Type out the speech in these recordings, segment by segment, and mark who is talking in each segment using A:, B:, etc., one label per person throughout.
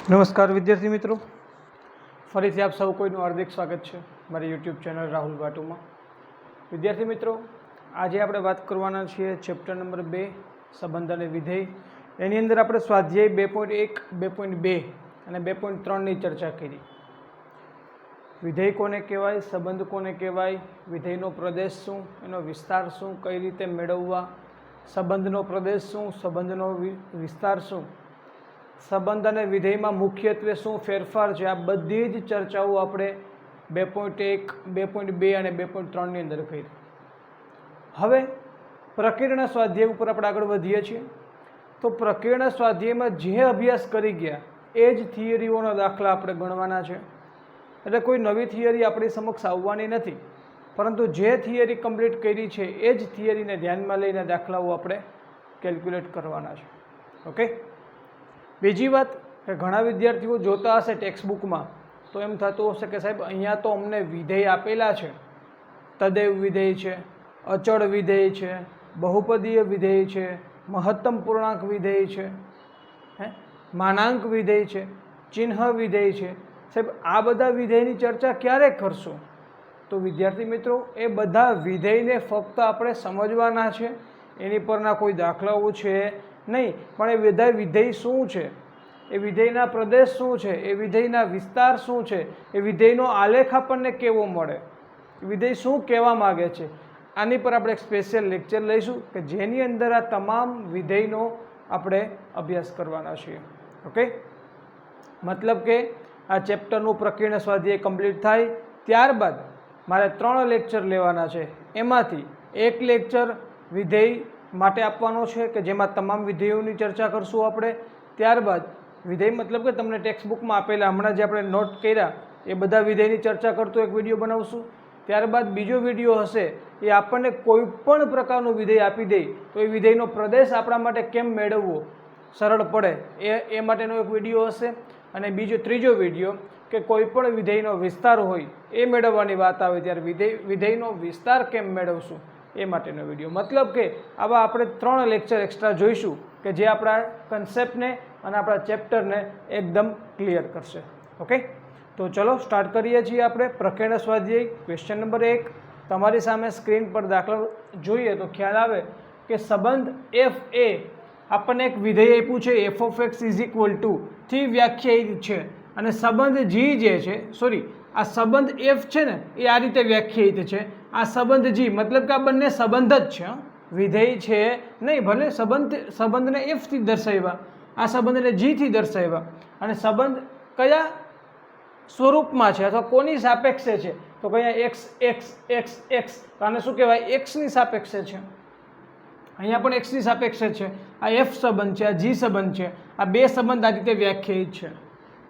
A: નમસ્કાર વિદ્યાર્થી મિત્રો, ફરીથી આપ સૌ કોઈનું હાર્દિક સ્વાગત છે મારી યુટ્યુબ ચેનલ રાહુલ ભાટુમાં. વિદ્યાર્થી મિત્રો, આજે આપણે વાત કરવાના છીએ ચેપ્ટર નંબર 2 સંબંધ અને વિધેય. એની અંદર આપણે સ્વાધ્યાય 2.1, 2.2 અને 2.3ની ચર્ચા કરી. વિધેય કોને કહેવાય, સંબંધ કોને કહેવાય, વિધેયનો પ્રદેશ શું, એનો વિસ્તાર શું, કઈ રીતે મેળવવા, સંબંધનો પ્રદેશ શું, સંબંધનો વિસ્તાર શું, સંબંધ અને વિધેયમાં મુખ્યત્વે શું ફેરફાર છે, આ બધી જ ચર્ચાઓ આપણે 2.1, 2.2 અને 2.3ની અંદર કરી. હવે પ્રકીર્ણ સ્વાધ્યાય ઉપર આપણે આગળ વધીએ છીએ. તો પ્રકીર્ણ સ્વાધ્યાયમાં જે અભ્યાસ કરી ગયા એ જ થિયરીઓના દાખલા આપણે ગણવાના છે. એટલે કોઈ નવી થિયરી આપણી સમક્ષ આવવાની નથી, પરંતુ જે થિયરી કમ્પ્લીટ કરી છે એ જ થિયરીને ધ્યાનમાં લઈને દાખલાઓ આપણે કેલ્ક્યુલેટ કરવાના છે. ઓકે. બીજી વાત કે ઘણા વિદ્યાર્થીઓ જોતા હશે ટેક્સ્ટબુકમાં તો એમ થતું હશે કે સાહેબ અહીંયા તો અમને વિધેય આપેલા છે, તદૈવ વિધેય છે, અચળ વિધેય છે, બહુપદીય વિધેય છે, મહત્તમ પૂર્ણાંક વિધેય છે, માનાંક વિધેય છે, ચિહ્ન વિધેય છે. સાહેબ આ બધા વિધેયની ચર્ચા ક્યારે કરશો? તો વિદ્યાર્થી મિત્રો, એ બધા વિધેયને ફક્ત આપણે સમજવાના છે, એની પરના કોઈ દાખલાઓ છે નહીં. પણ એ બધા વિધેય શું છે, એ વિધેયના પ્રદેશ શું છે, એ વિધેયના વિસ્તાર શું છે, એ વિધેયનો આલેખ આપણને કેવો મળે, વિધેય શું કહેવા માગે છે, આની પર આપણે એક સ્પેશિયલ લેક્ચર લઈશું કે જેની અંદર આ તમામ વિધેયનો આપણે અભ્યાસ કરવાના છીએ. ઓકે. મતલબ કે આ ચેપ્ટરનું પ્રકીર્ણ સ્વાધ્યાય કમ્પ્લીટ થાય ત્યારબાદ મારે 3 લેક્ચર લેવાના છે. એમાંથી એક લેક્ચર વિધેય માટે આપવાનો છે કે જેમાં તમામ વિધેયોની ચર્ચા કરશું આપણે. ત્યારબાદ વિધેય મતલબ કે તમને ટેક્સ્ટબુકમાં આપેલા હમણાં જે આપણે નોટ કર્યા એ બધા વિધેયની ચર્ચા કરતો એક વિડીયો બનાવશું. ત્યારબાદ બીજો વિડીયો હશે એ આપણને કોઈ પણ પ્રકારનું વિધેય આપી દે તો એ વિધેયનો પ્રદેશ આપણા માટે કેમ મેળવવો સરળ પડે એ માટેનો એક વિડીયો હશે. અને ત્રીજો વિડીયો કે કોઈ પણ વિધેયનો વિસ્તાર હોય એ મેળવવાની વાત આવે ત્યારે વિધેયનો વિસ્તાર કેમ મેળવશું એ માટેનો વિડીયો. મતલબ કે આવા આપણે 3 લેક્ચર એક્સ્ટ્રા જોઈશું કે જે આપણા કન્સેપ્ટને અને આપણા ચેપ્ટરને એકદમ ક્લિયર કરશે. ઓકે. તો ચલો સ્ટાર્ટ કરીએ છીએ આપણે પ્રકીર્ણ સ્વાધ્યાય. ક્વેશ્ચન નંબર 1 તમારી સામે સ્ક્રીન પર દાખલો જોઈએ તો ખ્યાલ આવે કે સંબંધ એફ એ આપણને એક વિધેય આપ્યું છે, F of x is equal two થી વ્યાખ્યાયિત છે. અને સંબંધ જી જે છે, આ સંબંધ એફ છે ને એ આ રીતે વ્યાખ્યાયિત છે. આ સંબંધ જી મતલબ કે આ બંને સંબંધ જ છે, વિધેય છે નહીં. ભલે સંબંધને એફથી દર્શાવ્યા, આ સંબંધને જીથી દર્શાવ્યા. અને સંબંધ કયા સ્વરૂપમાં છે અથવા કોની સાપેક્ષે છે? તો કયા એક્સ એક્સ એક્સ એક્સ, આને શું કહેવાય? એક્સની સાપેક્ષે છે. અહીંયા પણ એક્સની સાપેક્ષે છે. આ એફ સંબંધ છે, આ જી સંબંધ છે. આ બે સંબંધ આ રીતે વ્યાખ્યાયિત છે.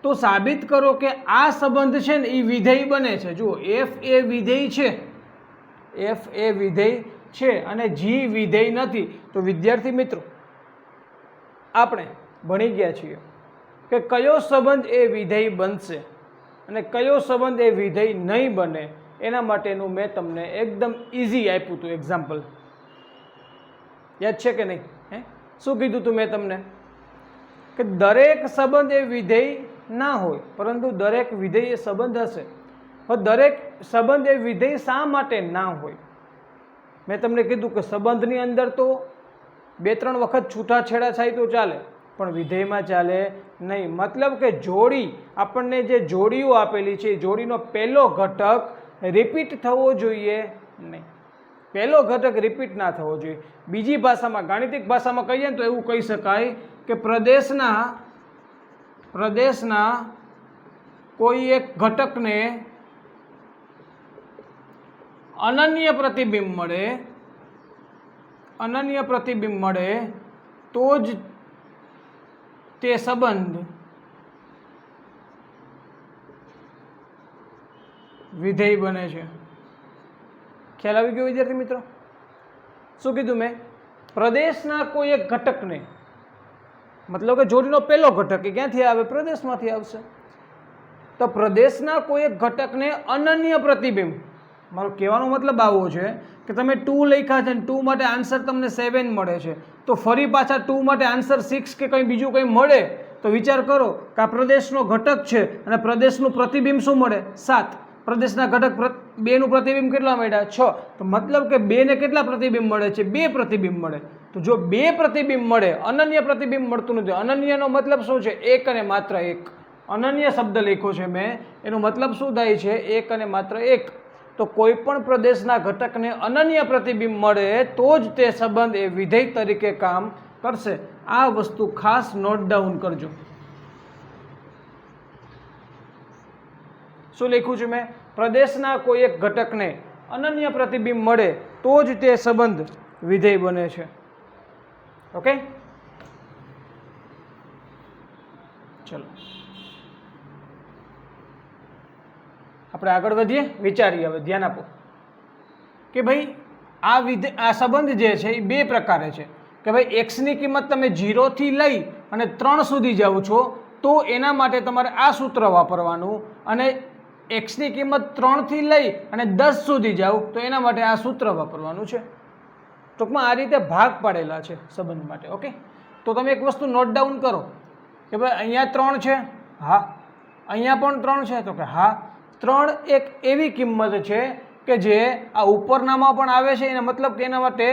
A: તો સાબિત કરો કે આ સંબંધ છે ને એ વિધેય બને છે. જુઓ, એફ એ વિધેય છે, એફ એ વિધેય છે અને જી વિધેય નથી. તો વિદ્યાર્થી મિત્રો, આપણે ભણી ગયા છીએ કે કયો સંબંધ એ વિધેય બનશે અને કયો સંબંધ એ વિધેય નહીં બને. એના માટેનું મેં તમને એકદમ ઇઝી આપ્યું હતું એક્ઝામ્પલ. યાદ છે કે નહીં? શું કીધું હતું મેં તમને? કે દરેક સંબંધ એ વિધેય ના હોય, પરંતુ દરેક વિધેય એ સંબંધ હશે. હવે દરેક સંબંધ એ વિધેય શા માટે ના હોય? મેં તમને કીધું કે સંબંધની અંદર તો 2-3 વખત છૂટાછેડા થાય તો ચાલે, પણ વિધેયમાં ચાલે નહીં. મતલબ કે જોડી, આપણને જે જોડીઓ આપેલી છે એ જોડીનો પહેલો ઘટક રિપીટ થવો જોઈએ નહીં. પહેલો ઘટક રિપીટ ના થવો જોઈએ. બીજી ભાષામાં, ગાણિતિક ભાષામાં કહીએ ને તો એવું કહી શકાય કે પ્રદેશના કોઈ એક ઘટકને અનન્ય પ્રતિબિંબ મળે તો જ તે સંબંધ વિધેય બને છે. ખ્યાલ આવી ગયો વિદ્યાર્થી મિત્રો? શું કીધું મેં? પ્રદેશના કોઈ એક ઘટકને, મતલબ કે જોડીનો પહેલો ઘટક એ ક્યાંથી આવે? પ્રદેશમાંથી આવશે. તો પ્રદેશના કોઈ એક ઘટકને અનન્ય પ્રતિબિંબ, મારો કહેવાનો મતલબ આવો છે કે તમે 2 લખ્યા છે અને 2 માટે આન્સર તમને 7 મળે છે, તો ફરી પાછા 2 માટે આન્સર 6 કે કંઈ બીજું કંઈ મળે તો વિચાર કરો કે આ પ્રદેશનો ઘટક છે અને પ્રદેશનું પ્રતિબિંબ શું મળે 7, પ્રદેશના ઘટક 2નું પ્રતિબિંબ કેટલા મળ્યા 6, તો મતલબ કે 2ને કેટલા પ્રતિબિંબ મળે છે 2 પ્રતિબિંબ મળે. તો જો 2 પ્રતિબિંબ મળે, અનન્ય પ્રતિબિંબ મળતું નથી. અનન્યનો મતલબ શું છે? એક અને માત્ર એક. અનન્ય શબ્દ લખ્યો છે મેં, એનો મતલબ શું થાય છે? એક અને માત્ર એક. તો કોઈ પણ પ્રદેશના ઘટકને અનન્ય પ્રતિબિંબ મળે તો જ તે સંબંધ એ વિધેય તરીકે કામ કરશે. આ વસ્તુ ખાસ નોટ ડાઉન કરજો. શું લખ્યું છે મેં? પ્રદેશના કોઈ એક ઘટકને અનન્ય પ્રતિબિંબ મળે તો જ તે સંબંધ વિધેય બને છે. ઓકે, ચલો આપણે આગળ વધીએ, વિચારીએ. હવે ધ્યાન આપો કે ભાઈ આ સંબંધ જે છે એ 2 પ્રકારે છે કે ભાઈ એક્સની કિંમત તમે 0 થી લઈ અને 3 સુધી જાઓ છો તો એના માટે તમારે આ સૂત્ર વાપરવાનું, અને એક્સની કિંમત 3 થી લઈ અને 10 સુધી જાઓ તો એના માટે આ સૂત્ર વાપરવાનું છે. ટૂંકમાં આ રીતે ભાગ પાડેલા છે સંબંધ માટે. ઓકે, તો તમે એક વસ્તુ નોટ ડાઉન કરો કે ભાઈ અહીંયા 3 છે, હા, અહીંયા પણ 3 છે, તો કે હા, 3 એક એવી કિંમત છે કે જે આ ઉપરનામાં પણ આવે છે. એનો મતલબ કે એના માટે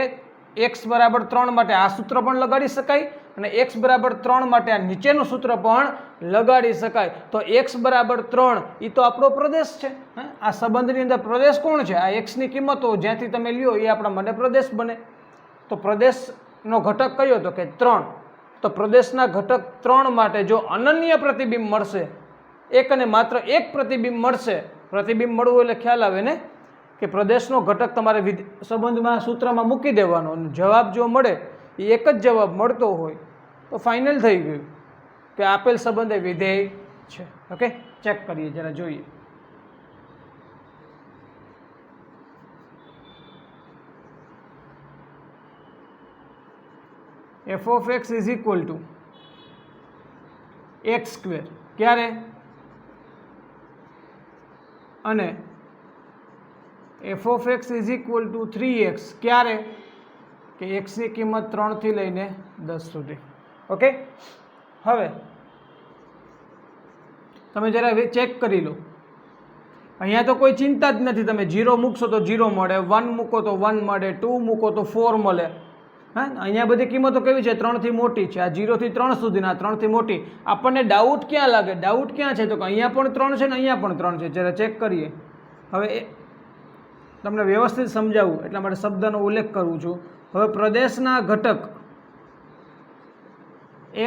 A: x બરાબર 3 માટે આ સૂત્ર પણ લગાડી શકાય અને x બરાબર 3 માટે આ નીચેનું સૂત્ર પણ લગાડી શકાય. તો x બરાબર 3 એ તો આપણો પ્રદેશ છે. આ સંબંધની અંદર પ્રદેશ કોણ છે? આ x ની કિંમતો જ્યાંથી તમે લ્યો એ આપણા માટે પ્રદેશ બને. તો પ્રદેશનો ઘટક કયો? તો કે 3. તો પ્રદેશના ઘટક 3 માટે જો અનન્ય પ્રતિબિંબ મળશે, એક અને માત્ર એક પ્રતિબિંબ મળશે. પ્રતિબિંબ મળવું એટલે ખ્યાલ આવે ને કે પ્રદેશનો ઘટક તમારે સંબંધમાં સૂત્રમાં મૂકી દેવાનો, અને જવાબ જો મળે એ એક જ જવાબ મળતો હોય તો ફાઇનલ થઈ ગયું કે આપેલ સંબંધ એ વિધેય છે. ઓકે, ચેક કરીએ, જરા જોઈએ. f of x is equal to x square ક્યારે? અને f of x is equal to 3x ક્યારે? કે x ની કિંમત 3 થી લઈને 10 સુધી. ઓકે, હવે તમે જરા ચેક કરી લો. અહીંયા તો કોઈ ચિંતા જ નથી. તમે 0 મૂકશો તો 0 મળે, 1 મૂકો તો 1 મળે, 2 મૂકો તો 4 મળે. હા, અહીંયા બધી કિંમતો કેવી છે? 3 થી મોટી છે. આ 0 થી 3 સુધીના 3 થી મોટી. આપણને ડાઉટ ક્યાં લાગે? ડાઉટ ક્યાં છે? તો કે અહીંયા પણ 3 છે ને અહીંયા પણ 3 છે. જરા ચેક કરીએ. હવે તમને વ્યવસ્થિત સમજાવું એટલા માટે શબ્દનો ઉલ્લેખ કરું છું. હવે પ્રદેશના ઘટક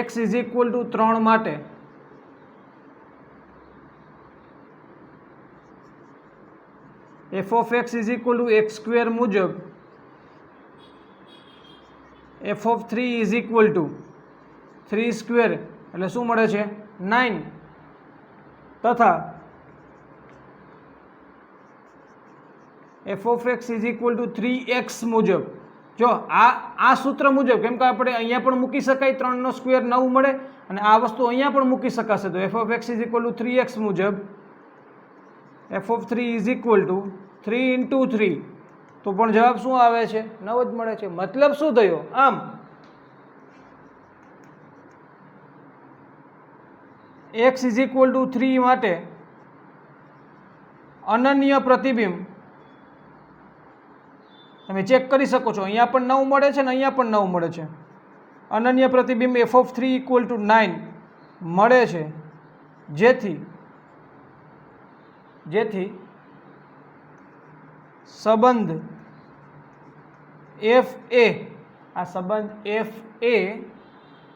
A: x ઇઝ ઇક્વલ ટુ 3 માટે f of x is equal two x square મુજબ f of 3 is equal to 3 square એટલે શું મળે છે? 9. તથા f of x is equal two 3x મુજબ, જો આ સૂત્ર મુજબ, કેમ કે આપણે અહીંયા પણ મૂકી શકાય, 3નો સ્ક્વેર 9 મળે, અને આ વસ્તુ અહીંયા પણ મૂકી શકાશે. તો f of x is equal two 3x મુજબ f of 3 is equal to 3 into 3, તો પણ જવાબ શું આવે છે? 9 જ મળે છે. મતલબ શું થયો? આમ x ઇઝ ઇક્વલ ટુ 3 માટે અનન્ય પ્રતિબિંબ તમે ચેક કરી શકો છો. અહીંયા પણ 9 મળે છે ને અહીંયા પણ 9 મળે છે. અનન્ય પ્રતિબિંબ f of 3 ઇક્વલ ટુ 9 મળે છે, જેથી સંબંધ f a, આ સંબંધ f a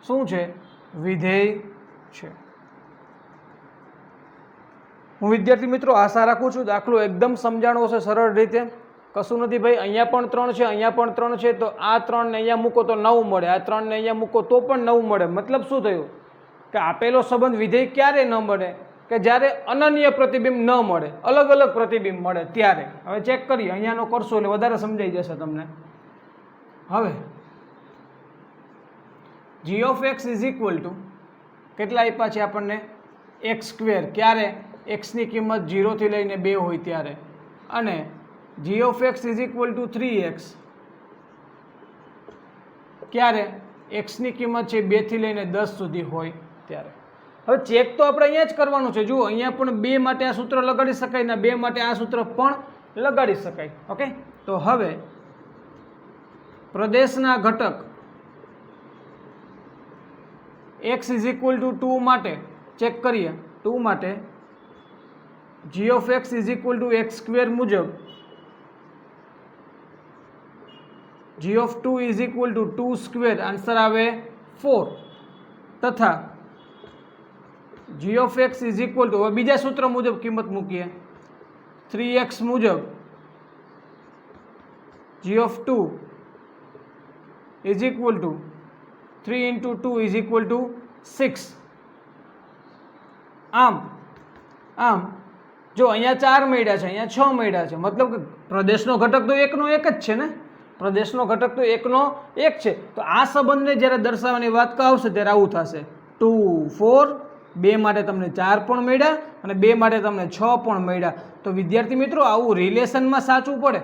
A: શું છે? વિધેય છે. હું વિદ્યાર્થી મિત્રો આશા રાખું છું દાખલો એકદમ સમજાણો હશે સરળ રીતે. કશું નથી ભાઈ, અહીંયા પણ 3 છે, અહીંયા પણ 3 છે, તો આ 3 ને અહીંયા મૂકો તો 9 મળે, આ 3 ને અહીંયા મૂકો તો પણ 9 મળે. મતલબ શું થયું કે આપેલો સંબંધ વિધેય ક્યારે ન મળે? કે જ્યારે અનન્ય પ્રતિબિંબ ન મળે, અલગ અલગ પ્રતિબિંબ મળે ત્યારે. હવે ચેક કરીએ, અહીંયાનો કરશો એટલે વધારે સમજાઈ જશે તમને. હવે g of x is equal two કેટલા આપ્યા છે આપણને? x square. ક્યારે? x ની કિંમત 0 થી લઈને 2 હોય ત્યારે. અને g of x is equal two 3x ક્યારે? x ની કિંમત છે 2 થી લઈને 10 સુધી હોય ત્યારે. હવે ચેક તો આપણે અહીંયા જ કરવાનું છે. જુઓ અહીંયા પણ 2 માટે આ સૂત્ર લગાડી શકાય ને 2 માટે આ સૂત્ર પણ લગાડી શકાય. ઓકે, તો હવે પ્રદેશના ઘટક x ઇઝ ઇક્વલ ટુ 2 માટે ચેક કરીએ. 2 માટે g of x is equal two x square મુજબ g of 2 is equal two 2 square, answer આવે 4, તથા g of x is equal two, હવે બીજા સૂત્ર મુજબ કિંમત મૂકીએ, 3x મુજબ g of 2 is equal to 3 into 2 is equal two 6. આમ જો અહીંયા 4 મળ્યા છે, અહીંયા 6 મળ્યા છે, મતલબ કે પ્રદેશનો ઘટક તો એકનો એક જ છે ને, પ્રદેશનો ઘટક તો એકનો એક છે. તો આ સંબંધને જ્યારે દર્શાવવાની વાત આવશે ત્યારે આવું થશે, 2 4, 2 માટે તમને 4 પણ મળ્યા અને 2 માટે તમને 6 પણ મળ્યા. તો વિદ્યાર્થી મિત્રો આવું રિલેશનમાં સાચવું પડે.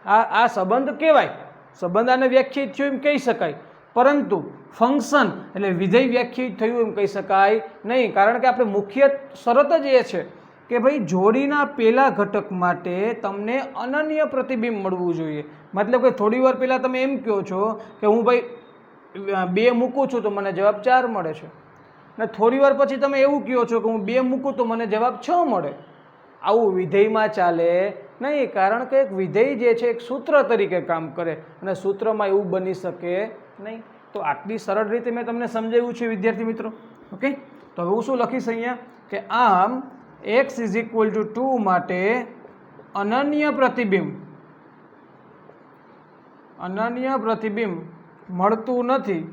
A: આ સંબંધ કહેવાય, સંબંધ આને વ્યાખ્યાયિત થયું એમ કહી શકાય, પરંતુ ફંક્શન એટલે વિધેય વ્યાખ્યાયિત થયું એમ કહી શકાય નહીં. કારણ કે આપણે મુખ્ય શરત જ એ છે કે ભાઈ જોડીના પહેલા ઘટક માટે તમને અનન્ય પ્રતિબિંબ મળવું જોઈએ. મતલબ કે થોડી વાર પહેલાં તમે એમ કહો છો કે હું ભાઈ 2 મૂકું છું તો મને જવાબ 4 મળે છે, અને થોડી વાર પછી તમે એવું કહો છો કે હું 2 મૂકું તો મને જવાબ 6 મળે. આવું વિધેયમાં ચાલે નહીં, કારણ કે એક વિધેય જે છે એક સૂત્ર તરીકે કામ કરે અને સૂત્રમાં એવું બની શકે નહીં. તો આટલી સરળ રીતે મેં તમને સમજાવ્યું છે વિદ્યાર્થી મિત્રો. ઓકે, તો હવે હું શું લખીશ અહીંયા કે આમ x ઇઝ ઇક્વલ ટુ 2 માટે અનન્ય પ્રતિબિંબ મળતું નથી,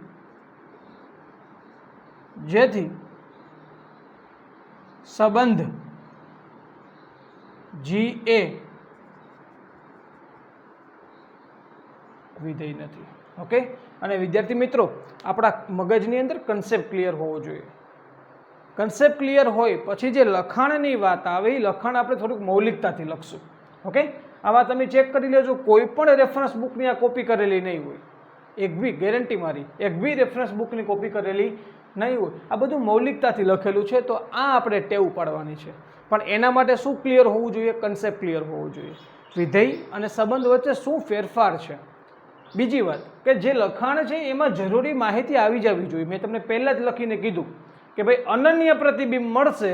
A: જેથી સંબંધ GA વિધેય નથી. ઓકે, અને વિદ્યાર્થી મિત્રો આપણા મગજની અંદર કન્સેપ્ટ ક્લિયર હોવો જોઈએ. કન્સેપ્ટ ક્લિયર હોય પછી જે લખાણની વાત આવે એ લખાણ આપણે થોડુંક મૌલિકતાથી લખશું. ઓકે, આવા તમે ચેક કરી લેજો, કોઈ પણ રેફરન્સ બુકની આ કોપી કરેલી નહીં હોય, એક બી ગેરંટી મારી, એક બી રેફરન્સ બુકની કોપી કરેલી નહીં હોય. આ બધું મૌલિકતાથી લખેલું છે, તો આ આપણે ટેવ પાડવાની છે. પણ એના માટે શું ક્લિયર હોવું જોઈએ? કન્સેપ્ટ ક્લિયર હોવું જોઈએ. વિધેય અને સંબંધ વચ્ચે શું ફેરફાર છે. બીજી વાત કે જે લખાણ છે એમાં જરૂરી માહિતી આવી જવી જોઈએ. મેં તમને પહેલાં જ લખીને કીધું કે ભાઈ અનન્ય પ્રતિબિંબ મળશે,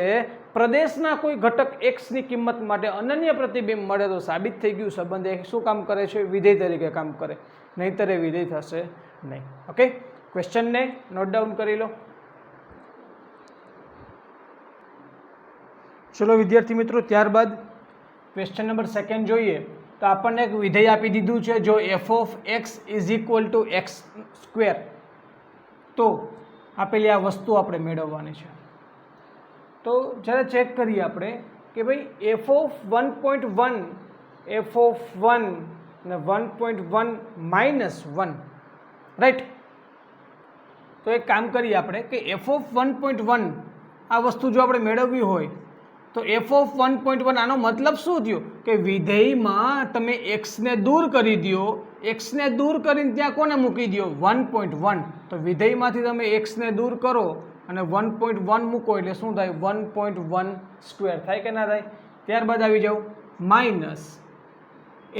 A: પ્રદેશના કોઈ ઘટક એક્સની કિંમત માટે અનન્ય પ્રતિબિંબ મળે તો સાબિત થઈ ગયું સંબંધ એ શું કામ કરે છે? વિધેય તરીકે કામ કરે, નહીંતર એ વિધેય થશે નહીં. ઓકે, ક્વેશ્ચનને નોટ ડાઉન કરી લો. ચલો વિદ્યાર્થી મિત્રો, ત્યારબાદ ક્વેશ્ચન નંબર 2 જોઈએ. તો આપણને એક વિધેય આપી દીધું છે, જો f of x is equal two x square, તો આપેલી આ વસ્તુ આપણે મેળવવાની છે. તો જ્યારે ચેક કરીએ આપણે કે ભાઈ f ઓફ 1.1, f ઓફ 1 ને 1.1 માઇનસ 1, રાઈટ. તો એક કામ કરીએ આપણે કે f ઓફ 1.1 આ વસ્તુ જો આપણે મેળવવી હોય તો f ઓફ 1.1 આનો મતલબ શું થયો કે વિધેયમાં તમે x ને દૂર કરી દો, x ને દૂર કરીને ત્યાં કોને મૂકી દો? 1.1. તો વિધેયમાંથી તમે x ને દૂર કરો અને 1.1 મૂકો એટલે શું થાય? 1.1 સ્ક્વેર થાય કે ના થાય? ત્યારબાદ આવી જાઓ minus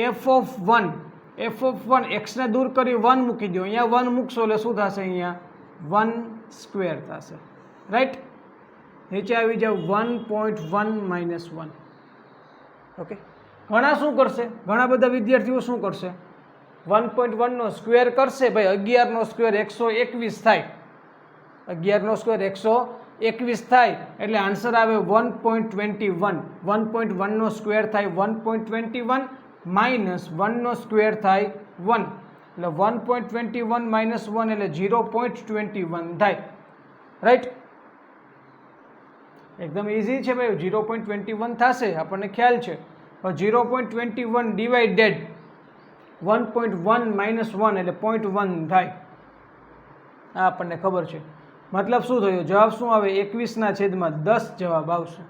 A: f of 1, f of 1 x ને દૂર કરી 1 મૂકી દો, અહીંયા 1 મૂકશો એટલે શું થશે? અહીંયા 1 સ્ક્વેર થશે, રાઈટ. નીચે આવી જાવ 1.1 માઇનસ 1. ઓકે, ઘણા શું કરશે? ઘણા બધા વિદ્યાર્થીઓ શું કરશે? 1.1 નો સ્ક્વેર કરશે. ભાઈ 11 નો સ્ક્વેર 121 થાય, 11 નો સ્ક્વેર 121 થાય એટલે આન્સર આવે 1.21. 1.1 નો સ્ક્વેર થાય 1.21 માઇનસ 1 નો સ્ક્વેર થાય 1, એટલે 1.21 માઇનસ 1 એટલે 0.21 થાય, રાઈટ. એકદમ ઇઝી છે ભાઈ, 0.21 થશે, આપણને ખ્યાલ છે. 0.21 ડિવાઇડેડ 1.1 માઇનસ 1 એટલે 0.1 થાય, આ આપણને ખબર છે. મતલબ શું થયો? જવાબ શું આવે? 21/10 જવાબ આવશે,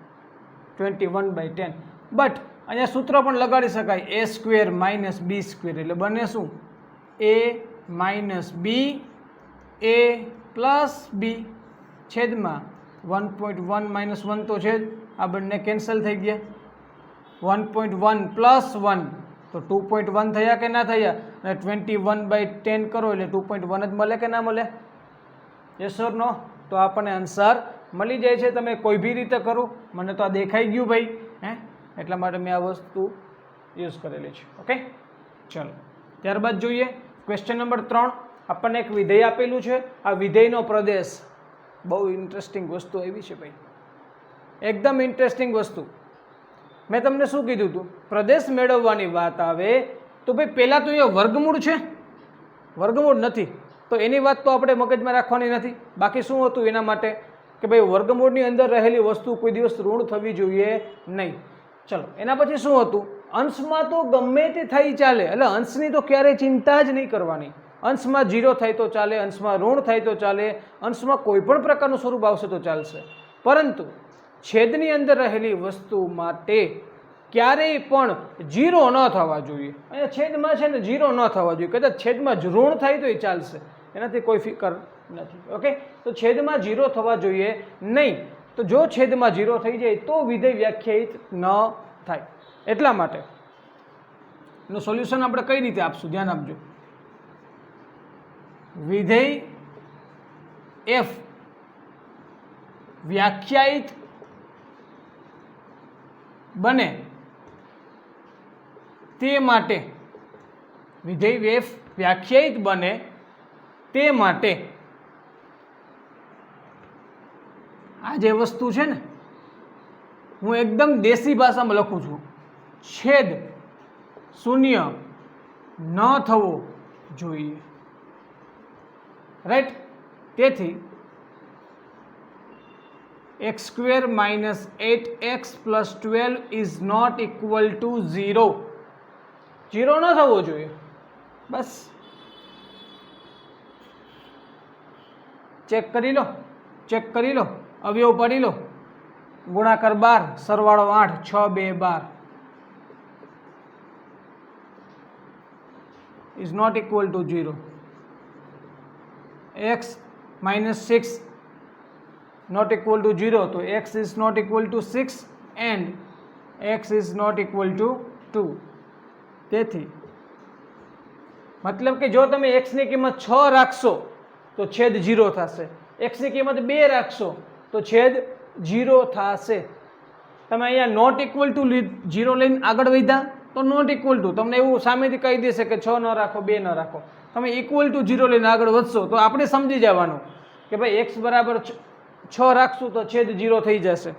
A: 21/10. બટ અહીંયા સૂત્ર પણ લગાડી શકાય, a square minus b square, એટલે બને શું? a minus b, a plus b છેદમાં 1.1 માઇનસ 1 તો છે જ, આ બંને કેન્સલ થઈ ગયા. 1.1 પ્લસ 1 તો 2.1 થયા કે ના થયા? અને 21/10 કરો એટલે 2.1 જ મળે કે ના મળે? યસ ઓર નો? તો આપણને આન્સર મળી જાય છે. તમે કોઈ બી રીતે કરો, મને તો આ દેખાઈ ગયું ભાઈ, એટલા માટે મેં આ વસ્તુ યુઝ કરેલી છે. ઓકે, ચલો ત્યારબાદ જોઈએ ક્વેશ્ચન નંબર 3. આપણને એક વિધેય આપેલું છે. આ વિધેયનો પ્રદેશ, બહુ ઇન્ટરેસ્ટિંગ વસ્તુ આવી છે ભાઈ, એકદમ ઇન્ટરેસ્ટિંગ વસ્તુ. મેં તમને શું કીધું હતું? પ્રદેશ મેળવવાની વાત આવે તો ભાઈ પહેલાં તો એ વર્ગમૂળ છે, વર્ગમૂળ નથી, તો એની વાત તો આપણે મગજમાં રાખવાની નથી. બાકી શું હતું એના માટે કે ભાઈ વર્ગમૂળની અંદર રહેલી વસ્તુ કોઈ દિવસ ઋણ થવી જોઈએ નહીં. ચલો એના પછી શું હતું? અંશમાં તો ગમે તે થઈ ચાલે, એટલે અંશની તો ક્યારેય ચિંતા જ નહીં કરવાની. અંશમાં 0 થાય તો ચાલે, અંશમાં ઋણ થાય તો ચાલે, અંશમાં કોઈ પણ પ્રકારનું સ્વરૂપ આવશે તો ચાલશે, પરંતુ છેદની અંદર રહેલી વસ્તુ માટે ક્યારેય પણ 0 ન થવા જોઈએ. અહીંયા છેદમાં છે ને 0 ન થવા જોઈએ, કદાચ છેદમાં ઋણ થાય તો એ ચાલશે, એનાથી કોઈ ફિકર નથી. ઓકે, તો છેદમાં 0 થવા જોઈએ નહીં. તો જો છેદમાં 0 થઈ જાય તો વિધેય વ્યાખ્યાયિત ન થાય. એટલા માટે એનું સોલ્યુશન આપણે કઈ રીતે આપશું? ધ્યાન આપજો. વિધેય f વ્યાખ્યાયિત બને તે માટે, વિધેય f વ્યાખ્યાયિત બને તે માટે આ જે વસ્તુ છે ને, હું એકદમ દેશી ભાષામાં લખું છું, છેદ શૂન્ય ન થવો જોઈએ. રાઈટ? તેથી x² - 8x + 12 is not equal to 0. 0 ન થવો જોઈએ. બસ ચેક કરી લો, ચેક કરી લો, અવયવ પાડી લો. ગુણાકાર 12, સરવાળો 8, 6 2 12 is not equal to 0. x - 6 not equal to 0, તો x is not equal to 6 and x is not equal to 2. તેથી મતલબ કે જો તમે x ની કિંમત 6 રાખશો તો છેદ 0 થશે, x ની કિંમત 2 રાખશો તો છેદ 0 થશે. તમે અહીંયા નોટ ઇક્વલ ટુ 0 લઈને આગળ વધ્યા તો નોટ ઇક્વલ ટુ, તમને એવું સામેથી કહી દેશે કે 6 ન રાખો, 2 ન રાખો. તમે ઇક્વલ ટુ 0 લઈને આગળ વધશો તો આપણે સમજી જવાનું કે ભાઈ x બરાબર 6 રાખશું તો છેદ 0 થઈ જશે,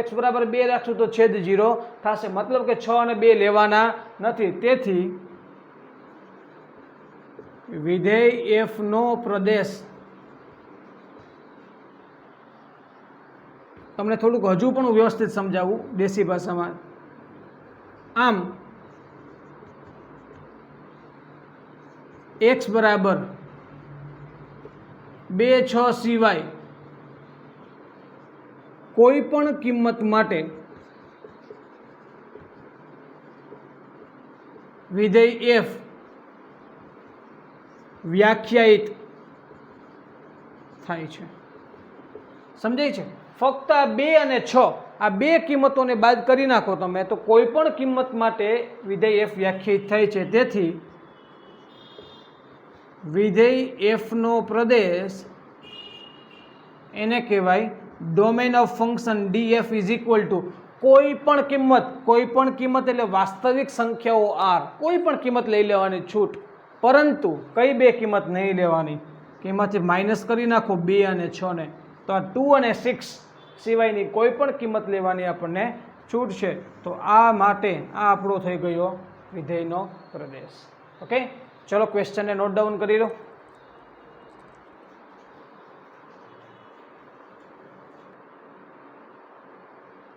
A: x બરાબર 2 રાખશું તો છેદ 0 થશે. મતલબ કે 6 અને 2 લેવાના નથી. તેથી વિધેય f નો પ્રદેશ, તમને થોડુંક હજુ પણ વ્યવસ્થિત સમજાવું દેશી ભાષામાં. આમ x બરાબર 2 6 સિવાય કોઈ પણ કિંમત માટે વિધેય f વ્યાખ્યાયિત થાય છે. સમજાય છે? ફક્ત આ 2 અને 6 આ બે કિંમતોને બાદ કરી નાખો તમે તો કોઈ પણ કિંમત માટે વિધેય f વ્યાખ્યાયિત થાય છે. તેથી વિધેય f નો પ્રદેશ એને કહેવાય domain of function df is equal two કોઈ પણ કિંમત એટલે વાસ્તવિક સંખ્યાઓ r, કોઈ પણ કિંમત લઈ લેવાની છૂટ, પરંતુ કઈ બે કિંમત નહીં લેવાની કે એમાંથી માઇનસ કરી નાખો 2 અને 6 ને, તો આ 2 અને 6 સિવાયની કોઈ પણ કિંમત લેવાની આપણને છૂટ છે. તો આ માટે આ આપણો થઈ ગયો વિધેયનો પ્રદેશ. ઓકે, ચલો ક્વેશ્ચનને નોટ ડાઉન કરી લો.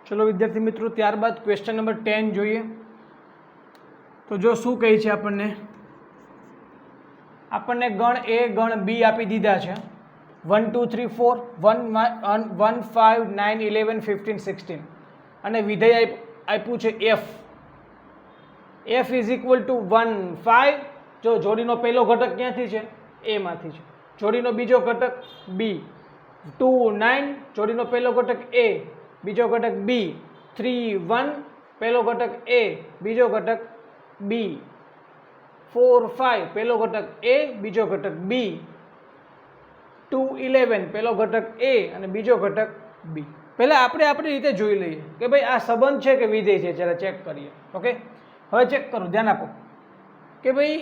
A: ચલો વિદ્યાર્થી મિત્રો, ત્યારબાદ ક્વેશ્ચન નંબર 10 જોઈએ. તો જો શું કહે છે આપણને ગણ A ગણ B આપી દીધા છે. 1 2 3 4 1 5 9 11 15 16 અને વિધેય આપ્યું છે f ઇઝ ઇક્વલ ટુ 1 5. જો જોડીનો પહેલો ઘટક ક્યાંથી છે? A માંથી છે. જોડીનો બીજો ઘટક B, 2 9 જોડીનો પહેલો ઘટક A, બીજો ઘટક B, 3 1 પહેલો ઘટક A, બીજો ઘટક B, 4 5 પહેલો ઘટક A, બીજો ઘટક B, 2 11 પહેલો ઘટક A અને બીજો ઘટક B. પહેલા આપણે આપણી રીતે જોઈ લઈએ કે ભાઈ આ સંબંધ છે કે વિધેય છે, જરા ચેક કરીએ. ઓકે, હવે ચેક કરો, ધ્યાન આપો કે ભાઈ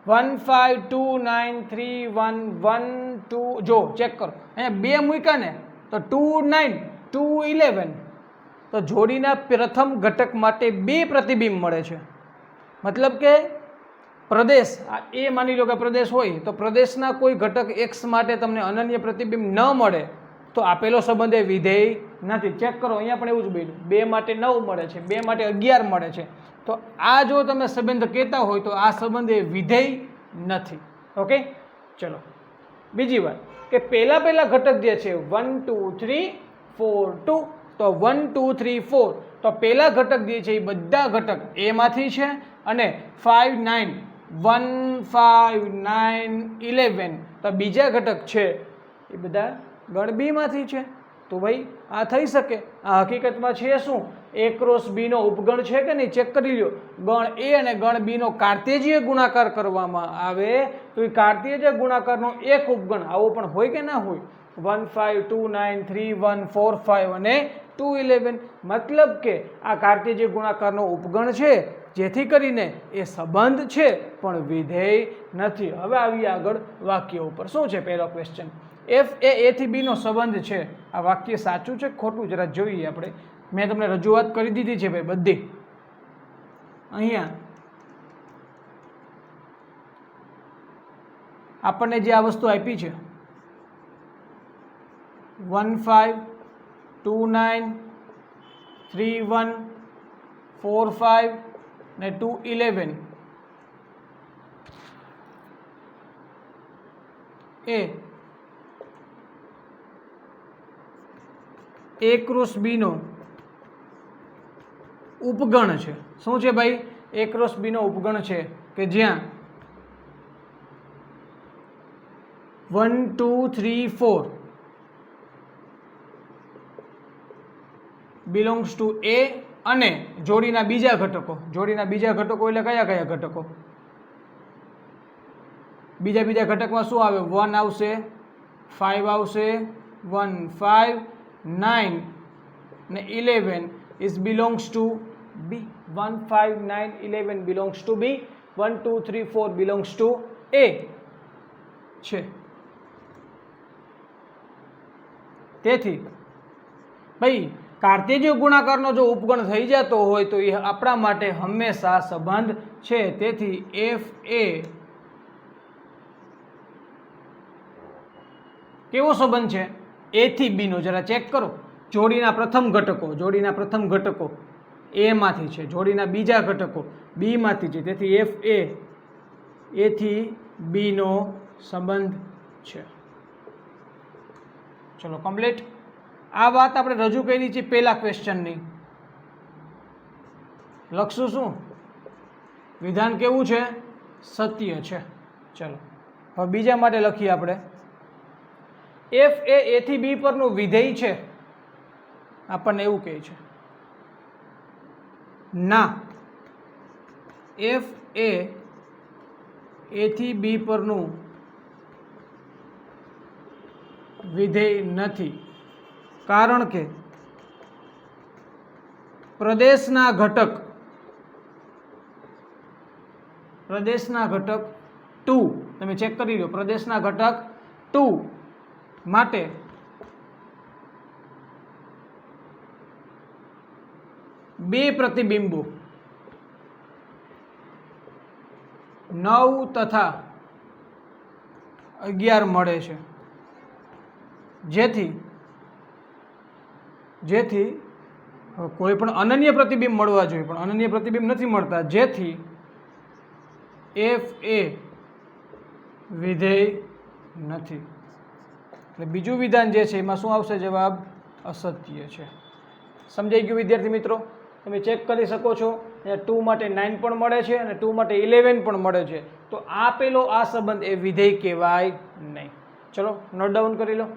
A: 1 5 2 9 3 1 1 2 જો ચેક કરો, અહીંયા બે મૂક્યા ને તો 2 9 2 11, તો જોડીના પ્રથમ ઘટક માટે બે પ્રતિબિંબ મળે છે. મતલબ કે પ્રદેશ આ એ માની લો કે પ્રદેશ હોય તો પ્રદેશના કોઈ ઘટક x માટે તમને અનન્ય પ્રતિબિંબ ન મળે તો આપેલો સંબંધ એ વિધેય નથી. ચેક કરો, અહીંયા પણ એવું જ બન્યું, 2 માટે 9 મળે છે, 2 માટે 11 મળે છે. તો આ જો તમે સંબંધ કહેતા હોય તો આ સંબંધ એ વિધેય નથી. ઓકે, ચલો બીજી વાત કે પહેલા ઘટક જે છે 1 2 3 4 2, તો 1 2 3 4 તો પહેલા ઘટક જે છે એ બધા ઘટક A માંથી છે અને 5 9 1 5 9 11 તો બીજા ઘટક છે એ બધા ગણ B માંથી છે. તો ભાઈ આ થઈ શકે. આ હકીકતમાં છે શું, A ક્રોસ B નો ઉપગણ છે કે નહીં, ચેક કરી લ્યો. ગણ A અને ગણ B નો કાર્તેજીય ગુણાકાર કરવામાં આવે તો એ કાર્તેજીય ગુણાકારનો એક ઉપગણ આવો પણ હોય કે ના હોય, 1 5 2 9 3 1 4 5 અને 2 11. મતલબ કે આ કાર્તેજીય ગુણાકારનો ઉપગણ છે, જેથી કરીને એ સંબંધ છે પણ વિધેય નથી. હવે આવીએ આગળ વાક્ય ઉપર. શું છે પહેલો ક્વેશ્ચન, f એ a થી b નો સંબંધ છે. આ વાક્ય સાચું છે ખોટું જરા જોઈએ આપણે. મેં તમને રજૂઆત કરી દીધી છે ભાઈ બધી. અહીંયા આપણને જે આ વસ્તુ આપી છે 1 5 2 9 3 1 4 5 ને 2 11 એ A ક્રોસ B નો ઉપગણ છે. શું છે ભાઈ, A ક્રોસ B નો ઉપગણ છે કે જ્યાં 1 2 3 4 બિલોંગ્સ ટુ A અને જોડીના બીજા ઘટકો એટલે કયા કયા ઘટકો, બીજા ઘટકમાં શું આવે, 1 આવશે, 5 આવશે, 1 5 9 ને 11 is belongs to B. 1 5 9 11 belongs to B. 1 2 3 4 belongs to A છે. તેથી ભાઈ કાર્તેજીય ગુણાકારનો જો ઉપગણ થઈ જતો હોય તો એ આપણા માટે હંમેશા સંબંધ છે. તેથી f એ કેવો સંબંધ છે, A થી B નો. જરા ચેક કરો, જોડીના પ્રથમ ઘટકો A માંથી છે, જોડીના બીજા ઘટકો B માંથી છે. તેથી f એ A થી B નો સંબંધ છે. ચલો કમ્પ્લીટ. આ વાત આપણે રજૂ કરી છે પહેલા ક્વેશ્ચનની. લખશું શું, વિધાન કેવું છે, સત્ય છે. ચલો હવે બીજા માટે લખીએ આપણે. f એ A થી B પરનું વિધેય છે. આપણને એવું કહે છે ના, f એ A થી B પરનું વિધેય નથી, કારણ કે પ્રદેશના ઘટક 2, તમે ચેક કરી લો, પ્રદેશના ઘટક 2 માટે બે પ્રતિબિંબો 9 તથા 11 મળે છે. જેથી કોઈ પણ અનન્ય પ્રતિબિંબ મળવા જોઈએ, પણ અનન્ય પ્રતિબિંબ નથી મળતા. જેથી f એ વિધેય નથી. એટલે બીજું વિધાન જે છે એમાં શું આવશે, જવાબ અસત્ય છે. સમજાઈ ગયું વિદ્યાર્થી મિત્રો? તમે ચેક કરી શકો છો. અહીંયા 2 માટે 9 પણ મળે છે અને 2 માટે 11 પણ મળે છે. તો આપેલો આ સંબંધ એ વિધેય કહેવાય નહીં. ચલો નોટ ડાઉન કરી લો.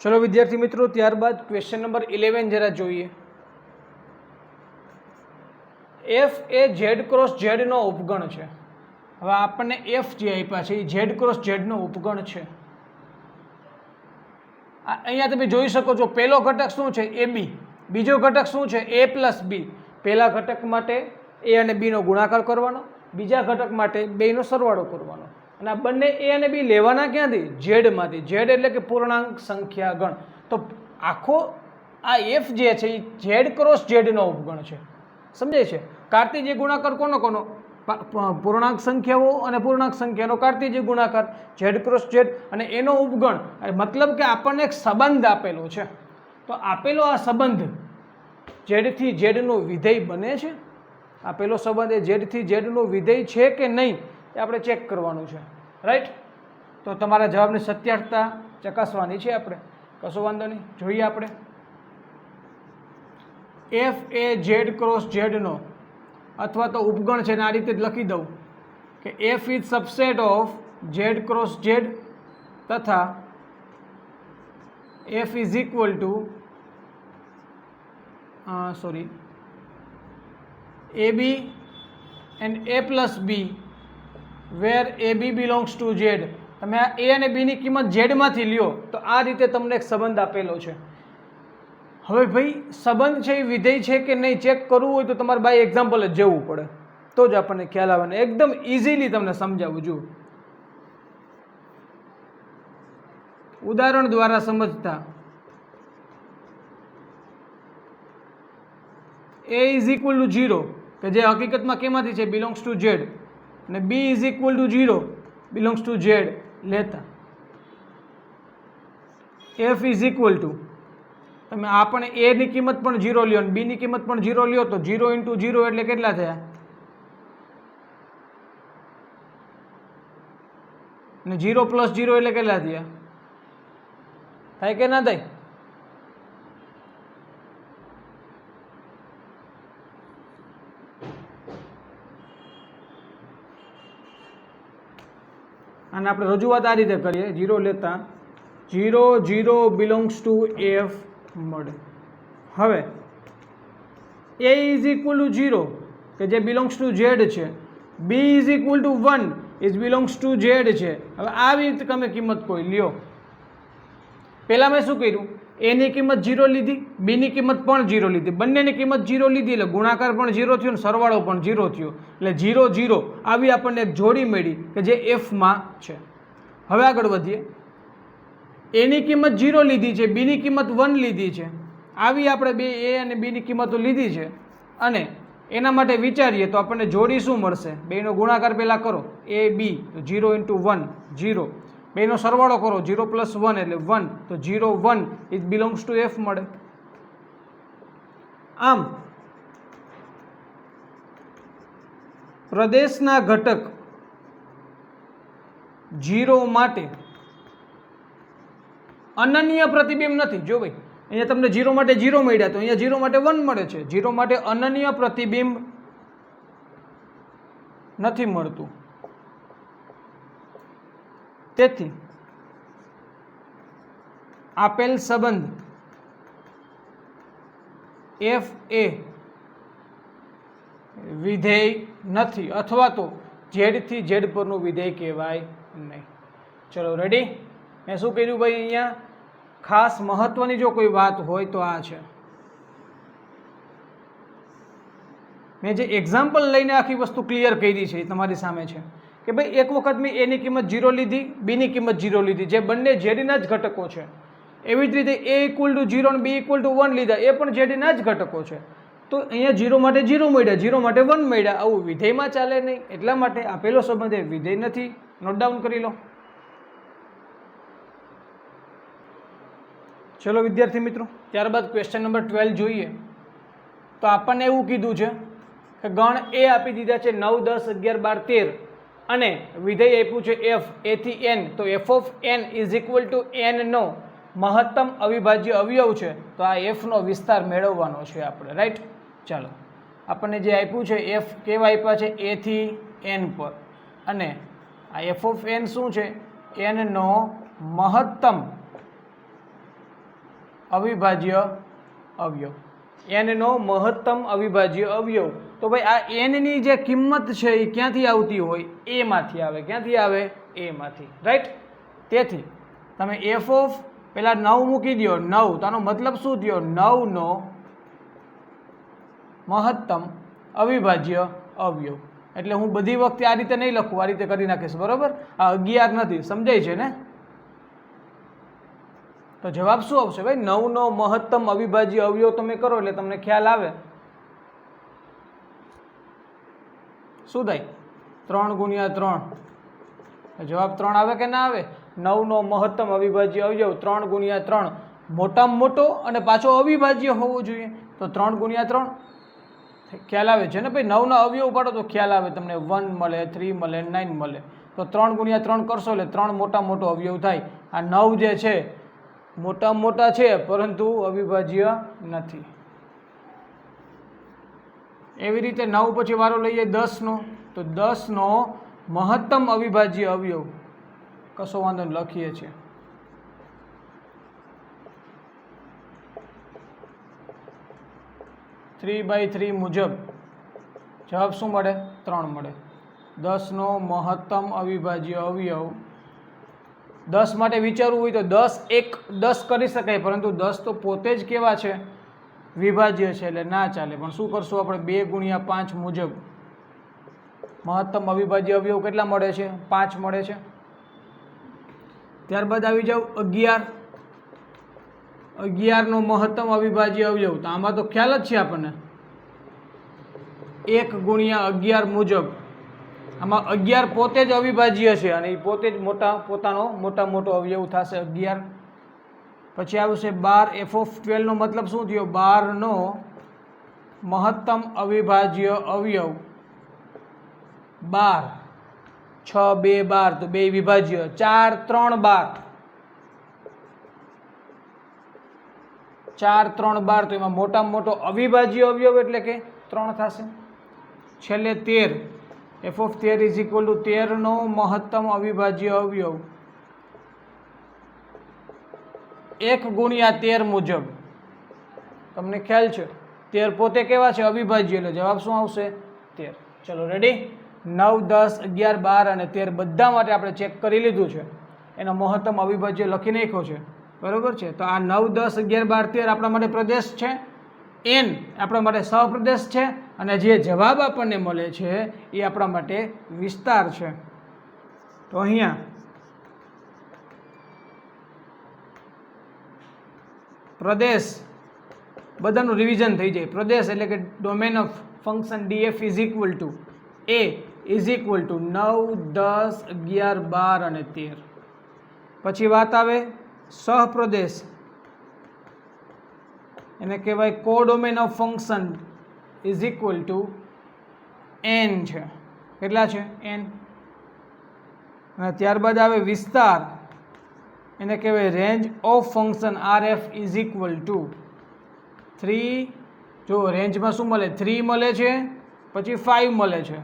A: ચલો વિદ્યાર્થી મિત્રો, ત્યારબાદ ક્વેશ્ચન નંબર 11 જરા જોઈએ. F A Z cross Z નો ઉપગણ છે. હવે આપણને એફ જે આપ્યા છે એ ઝેડ ક્રોસ ઝેડ નો ઉપગણ છે. અહીંયા તમે જોઈ શકો છો પહેલો ઘટક શું છે એ બી, બીજો ઘટક શું છે એ પ્લસ બી. પહેલા ઘટક માટે એ અને બી નો ગુણાકાર કરવાનો, બીજા ઘટક માટે બેનો સરવાળો કરવાનો. અને આ બંને એ અને બી લેવાના ક્યાંથી? ઝેડમાંથી. ઝેડ એટલે કે પૂર્ણાંક સંખ્યા ગણ. તો આખો આ એફ જે છે એ ઝેડ ક્રોસ ઝેડનો ઉપગણ છે. સમજાય છે? કાર્તિજીય ગુણાકાર કોનો કોનો? પૂર્ણાંક સંખ્યાઓ અને પૂર્ણાંક સંખ્યાનો કાર્તિજીય ગુણાકાર ઝેડ ક્રોસ ઝેડ અને એનો ઉપગણ. મતલબ કે આપણને એક સંબંધ આપેલો છે. તો આપેલો આ સંબંધ ઝેડથી ઝેડનું વિધેય બને છે. આપેલો સંબંધ એ ઝેડથી ઝેડનું વિધેય છે કે નહીં એ આપણે ચેક કરવાનું છે. રાઈટ? તો તમારા જવાબની સત્યાર્થતા ચકાસવાની છે આપણે. કશો વાંધો નહીં, જોઈએ આપણે. એફ એ ઝેડ ક્રોસ ઝેડનો અથવા તો ઉપગણ છે ને આ રીતે જ લખી દઉં કે F is subset of Z cross Z તથા F is equal to A B and A plus B where A B belongs to Z. તમે આ એ અને બીની કિંમત ઝેડમાંથી લ્યો તો આ રીતે તમને એક સંબંધ આપેલો છે. હવે ભાઈ સંબંધ છે એ વિધેય છે કે નહીં ચેક કરવું હોય તો તમારે બાય એક્ઝામ્પલ જ જવું પડે, તો જ આપણને ખ્યાલ આવે. ને એકદમ ઇઝીલી તમને સમજાવું. જુઓ, ઉદાહરણ દ્વારા સમજતા. એ ઇઝ ઇક્વલ ટુ 0 કે જે હકીકતમાં કેમાંથી છે? Belongs to Z. અને B is equal to 0 belongs to Z લેતા એફ ઇઝ ઇક્વલ ટુ તમે આપણે એ ની કિંમત પણ 0 લ્યો અને બી ની કિંમત પણ 0 લ્યો તો 0 ઇન્ટુ 0 એટલે કેટલા થયા? અને 0 પ્લસ 0 એટલે કેટલા થયા? થાય કે ના થાય? અને આપણે રજૂઆત આ રીતે કરીએ. 0 લેતા 0 0 બિલોંગ્સ ટુ એફ મળે. હવે એ ઇઝ ઇક્વલ ટુ 0 કે જે બિલોંગ્સ ટુ ઝેડ છે, B is equal to 1 is belongs to Z છે. હવે આવી રીતે તમે કિંમત કોઈ લ્યો. પહેલાં મેં શું કર્યું? એ ની કિંમત 0 લીધી, બી ની કિંમત પણ 0 લીધી, બંનેની કિંમત 0 લીધી એટલે ગુણાકાર પણ 0 થયો અને સરવાળો પણ 0 થયો એટલે 0 0 આવી આપણને એક જોડી મળી કે જે એફમાં છે. હવે આગળ વધીએ. એની કિંમત 0 લીધી છે, બીની કિંમત 1 લીધી છે. આવી આપણે બે એ અને બીની કિંમતો લીધી છે અને એના માટે વિચારીએ તો આપણને જોડી શું મળશે? બેનો ગુણાકાર પહેલાં કરો, એ બી તો 0 ઇન્ટુ 1 0, બેનો સરવાળો કરો 0 પ્લસ 1 એટલે 1 તો 0 1 ઇટ બિલોંગ્સ ટુ એફ મળે. આમ પ્રદેશના ઘટક 0 માટે અનન્ય પ્રતિબિંબ નથી. જો ભાઈ અહીંયા તમને 0 માટે 0 મળ્યા તો અહીંયા 0 માટે 1 મળે છે. 0 માટે અનન્ય પ્રતિબિંબ નથી મળતું. તેથી આપેલ સંબંધ એફ એ વિધેય નથી અથવા તો ઝેડ થી ઝેડ પરનું વિધેય કહેવાય નહીં. ચલો રેડી? મેં શું કર્યું ભાઈ? અહીંયા ખાસ મહત્વની જો કોઈ વાત હોય તો આ છે. મેં જે એક્ઝામ્પલ લઈને આખી વસ્તુ ક્લિયર કરી છે એ તમારી સામે છે કે ભાઈ એક વખત મેં એની કિંમત 0 લીધી, બીની કિંમત 0 લીધી, જે બંને ઝેડના જ ઘટકો છે. એવી જ રીતે એ ઇક્વલ ટુ 0 અને બી ઇક્વલ ટુ 1 લીધા, એ પણ ઝેડના જ ઘટકો છે. તો અહીંયા 0 માટે 0 મળ્યા, 0 માટે 1 મળ્યા. આવું વિધેયમાં ચાલે નહીં. એટલા માટે આપેલો સંબંધ એ વિધેય નથી. નોટ ડાઉન કરી લો. ચલો વિદ્યાર્થી મિત્રો, ત્યારબાદ ક્વેશ્ચન નંબર 12 જોઈએ. તો આપણને એવું કીધું છે કે ગણ એ આપી દીધા છે 9 10 11 12 13 અને વિધેય આપ્યું છે એફ, એ થી એન. તો F of N is equal to N નો મહત્તમ અવિભાજ્ય અવયવ છે, તો આ એફનો વિસ્તાર મેળવવાનો છે આપણે, રાઈટ. ચાલો, આપણને જે આપ્યું છે એફ કેવા આપ્યા છે, એ થી એન પર, અને આ એફ ઓફ એન શું છે, એનનો મહત્તમ અવિભાજ્ય અવયવ, એનનો મહત્તમ અવિભાજ્ય અવયવ. તો ભાઈ આ એનની જે કિંમત છે એ ક્યાંથી આવતી હોય, એમાંથી આવે. ક્યાંથી આવે, એમાંથી, રાઈટ. તેથી તમે એફ ઓફ પેલા 9 મૂકી દો, 9, તો આનો મતલબ શું થયો, 9નો મહત્તમ અવિભાજ્ય અવયવ. એટલે હું બધી વખતે આ રીતે નહીં લખું, આ રીતે કરી નાખીશ, બરોબર. આ 11 નથી, સમજાય છે ને. તો જવાબ શું આવશે ભાઈ, 9નો મહત્તમ અવિભાજ્ય અવયવ તમે કરો એટલે તમને ખ્યાલ આવે શું થાય, 3 ગુણ્યા 3. જવાબ 3 આવે કે ના આવે. 9નો મહત્તમ અવિભાજ્ય અવયવ 3 ગુણ્યા 3, મોટામાં મોટો અને પાછો અવિભાજ્ય હોવો જોઈએ, તો 3 ગુણ્યા 3. ખ્યાલ આવે છે ને ભાઈ, 9ના અવયવ પાડો તો ખ્યાલ આવે તમને, 1 મળે, 3 મળે, 9 મળે. તો 3 ગુણ્યા 3 કરશો એટલે 3 મોટા મોટો અવયવ થાય. આ 9 જે છે મોટા મોટા છે પરંતુ અવિભાજ્ય નથી. એવી રીતે 9 પછી વારો લઈએ 10નો, તો 10નો મહત્તમ અવિભાજ્ય અવયવ, કશો વાંધો નહીં, લખીએ છીએ 3/3 મુજબ જવાબ શું મળે, 3 મળે. 10નો મહત્તમ અવિભાજ્ય અવયવ, 10 માટે વિચારવું હોય તો 10 કરી શકાય, પરંતુ 10 તો પોતે જ કેવા છે, વિભાજ્ય છે, એટલે ના ચાલે. પણ શું કરશું આપણે, 2 ગુણ્યા 5 મુજબ મહત્તમ અવિભાજ્ય અવયવ કેટલા મળે છે, 5 મળે છે. ત્યારબાદ આવી જાવ 11, 11નો મહત્તમ અવિભાજ્ય અવયવ, તો આમાં તો ખ્યાલ જ છે આપણને, 1 ગુણ્યા 11 મુજબ. આમાં 11 પોતે જ અવિભાજ્ય છે અને એ પોતે જ પોતાનો મોટા મોટો અવયવ થશે 11. પછી આવશે 12, એફ ઓફ 12 નો મતલબ શું થયો, 12નો મહત્તમ અવિભાજ્ય અવયવ 12, 6, 2, 12, તો 2 વિભાજ્ય, 4, 3, 12, 4, 3, 12, તો એમાં મોટામાં મોટો અવિભાજ્ય અવયવ એટલે કે 3 થશે. છેલ્લે 13, F of 13 is equal to 13નો મહત્તમ અવિભાજ્ય અવયવ 1 ગુણ્યા 13 મુજબ. તમને ખ્યાલ છે 13 પોતે કેવા છે, અવિભાજ્ય, એટલે જવાબ શું આવશે, 13. ચલો રેડી. 9, 10, 11, 12 અને 13 બધા માટે આપણે ચેક કરી લીધું છે, એનો મહત્તમ અવિભાજ્ય લખી નાખ્યો છે, બરોબર છે. તો આ 9, 10, 11, 12, 13 આપણા માટે પ્રદેશ છે, એન આપણા માટે સહપ્રદેશ છે, અને જે જવાબ આપણને મળે છે એ આપણા માટે વિસ્તાર છે. તો અહીંયા પ્રદેશ બધાનું રિવિઝન થઈ જાય. પ્રદેશ એટલે કે domain of function DF is equal to A is equal to 9, 10, 11, 12 અને 13. પછી વાત આવે સહપ્રદેશ, એને કહેવાય codomain of function is equal to N છે. કેટલા છે, એન. અને ત્યારબાદ આવે વિસ્તાર, એને કહેવાય range of function R F is equal to 3. જો રેન્જમાં શું મળે, 3 મળે છે, પછી 5 મળે છે,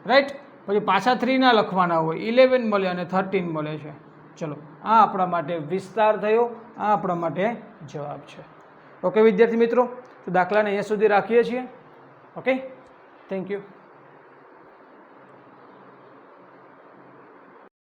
A: રાઈટ. પછી પાછા 3 ના લખવાના હોય, 11 મળે અને 13 મળે છે. ચલો, આ આપણા માટે વિસ્તાર થયો, આ આપણા માટે જવાબ છે. ઓકે વિદ્યાર્થી મિત્રો, તો દાખલાને અહીંયા સુધી રાખીએ છીએ. Okay, thank you.